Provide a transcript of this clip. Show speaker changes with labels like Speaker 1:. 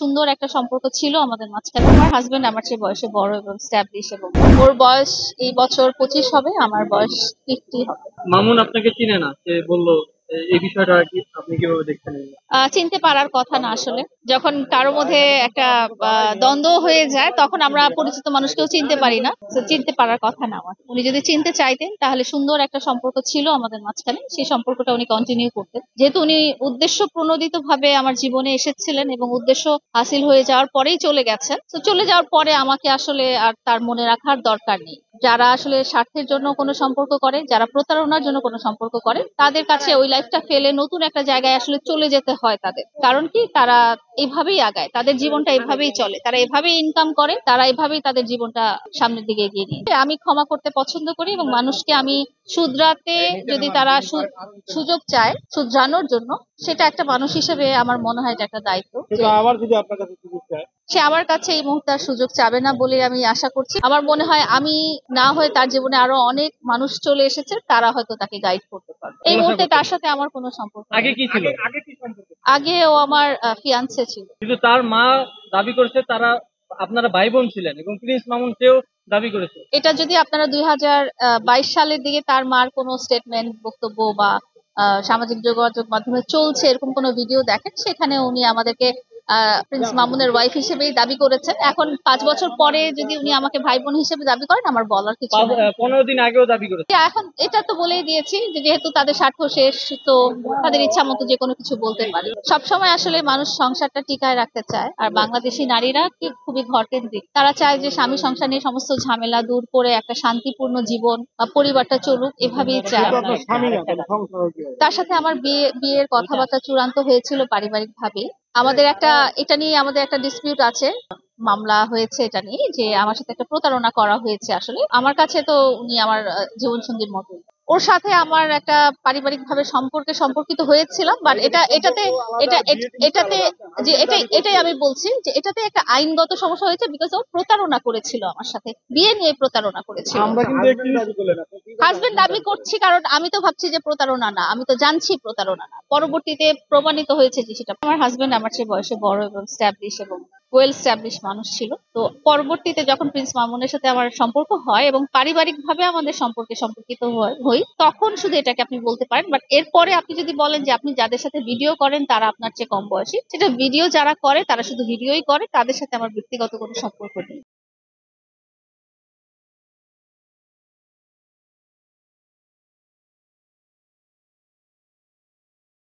Speaker 1: সুন্দর একটা সম্পর্ক ছিল আমাদের মাঝখানে। আমার হাজবেন্ড আমার চেয়ে বয়সে বড় এবং স্ট্যাবলিশ, এবং ওর বয়স এই বছর 25 হবে, আমার বয়স 50 হবে।
Speaker 2: মামুন আপনাকে চিনে না, সে বললো এই বিষয়টা কি আপনি কিভাবে দেখছেন?
Speaker 1: চিনতে পারার কথা না আসলে। যখন কারো মধ্যে একটা দ্বন্দ্ব হয়ে যায় তখন আমরা পরিচিত মানুষকেও চিনতে পারি না। তো চিনতে পারার কথা না আমার। উনি যদি চিনতে চাইতেন তাহলে সুন্দর একটা সম্পর্ক ছিল আমাদের মাঝখানে, সেই সম্পর্কটা উনি কন্টিনিউ করতেন। যেহেতু উনি উদ্দেশ্য প্রণোদিত ভাবে আমার জীবনে এসেছিলেন এবং উদ্দেশ্য হাসিল হয়ে যাওয়ার পরেই চলে গেছেন, তো চলে যাওয়ার পরে আমাকে আসলে আর তার মনে রাখার দরকার নেই। যারা আসলে স্বার্থের জন্য কোনো সম্পর্ক করে, যারা প্রতারণার জন্য কোনো সম্পর্ক করে, তাদের কাছে ওই লাইফটা ফেলে নতুন একটা জায়গায় আসলে চলে যেতে হয় তাদের। কারণ কি, তারা এভাবেই আগায়, তাদের জীবনটা এভাবেই চলে, তারা এভাবেই ইনকাম করে, তারা এভাবেই তাদের জীবনটা সামনের দিকে এগিয়ে নিয়ে যায়। আমি ক্ষমা করতে পছন্দ করি এবং মানুষকে আমি শুধরাতে, যদি তারা সুযোগ চায় শুধরানোর জন্য, সেটা একটা মানুষ হিসেবে আমার মনে হয় এটা একটা দায়িত্ব।
Speaker 2: আবার যদি আপনার কাছে সুযোগ চায়,
Speaker 1: সে আমার কাছে এই মুহূর্তে আর সুযোগ চাবে না বলে আমি আশা করছি। আমার মনে হয় আমি না হয়ে তার জীবনে আরো অনেক মানুষ চলে এসেছে, তারা হয়তো তাকে গাইড করতে পারবে। এই মুহূর্তে তার সাথে আমার কোনো সম্পর্ক
Speaker 2: আগে
Speaker 1: নেই।
Speaker 2: কি ছিল? আগে কি সম্পর্ক?
Speaker 1: আগে ও আমার ফিয়ান্সে ছিল।
Speaker 2: কিন্তু তার মা দাবি করেছে তারা আপনারা ভাই বোন ছিলেন, এবং প্রিন্স মামুন সেও দাবি করেছে।
Speaker 1: এটা যদি আপনারা 2022 সালের দিকে তার মার কোনো স্টেটমেন্ট, বক্তব্য বা সামাজিক যোগাযোগ মাধ্যমে চলছে এরকম কোনো ভিডিও দেখেন, সেখানে উনি আমাদেরকে প্রিন্স মামুনের ওয়াইফ হিসেবেই দাবি করেছেন। এখন 5 বছর পরে যদি উনি আমাকে ভাই বোন হিসেবে দাবি করেন, আমার বলার কিছু নেই।
Speaker 2: 15 দিন আগেও দাবি করেছে।
Speaker 1: এখন এটা তো বলেই দিয়েছি যে যেহেতু তাদের স্বার্থ শেষ, তো তাদের ইচ্ছা মতো যে কোনো কিছু বলতে পারে। সবসময় আসলে মানুষ সংসারটা টিকায় রাখতে চায়, আর বাংলাদেশি নারীরা কি খুবই ঘরকেন্দ্রিক। তারা চায় যে স্বামী সংসার নিয়ে সমস্ত ঝামেলা দূর করে একটা শান্তিপূর্ণ জীবন বা পরিবারটা চলুক, এভাবেই চায়। তার সাথে আমার বিয়ের কথাবার্তা চূড়ান্ত হয়েছিল পারিবারিক ভাবে। এটা নিয়ে আমাদের একটা ডিসপিউট আছে, মামলা হয়েছে এটা নিয়ে, যে আমার সাথে একটা প্রতারণা করা হয়েছে। আসলে আমার কাছে তো উনি আমার জীবন সঙ্গীর মতোই। ওর সাথে আমার একটা পারিবারিক ভাবে সম্পর্কিত হয়েছিলাম, বাট এটাতে যে এটাই আমি বলছি যে এটাতে একটা আইনগত সমস্যা হয়েছে, বিকজ ও প্রতারণা করেছিল আমার সাথে, বিয়ে নিয়ে প্রতারণা করেছিল। হাজবেন্ড দাবি করছি কারণ আমি তো ভাবছি যে প্রতারণা না, আমি তো জানছি প্রতারণা না, পরবর্তীতে প্রমাণিত হয়েছে যে সেটা। আমার হাজবেন্ড আমার চেয়ে বয়সে বড় এবং স্ট্যাবলিশ এবং ওয়েল স্ট্যাবলিশ মানুষ ছিল। তো পরবর্তীতে যখন প্রিন্স মামুনের সাথে আমার সম্পর্ক হয় এবং পারিবারিক ভাবে আমাদের সম্পর্কিত হই, তখন শুধু এটাকে আপনি বলতে পারেন। বাট এরপরে আপনি যদি বলেন যে আপনি যাদের সাথে ভিডিও করেন তারা আপনার চেয়ে কম বয়সী, সেটা ভিডিও যারা করে তারা শুধু ভিডিওই করে, তাদের সাথে আমার ব্যক্তিগত কোনো সম্পর্ক নেই।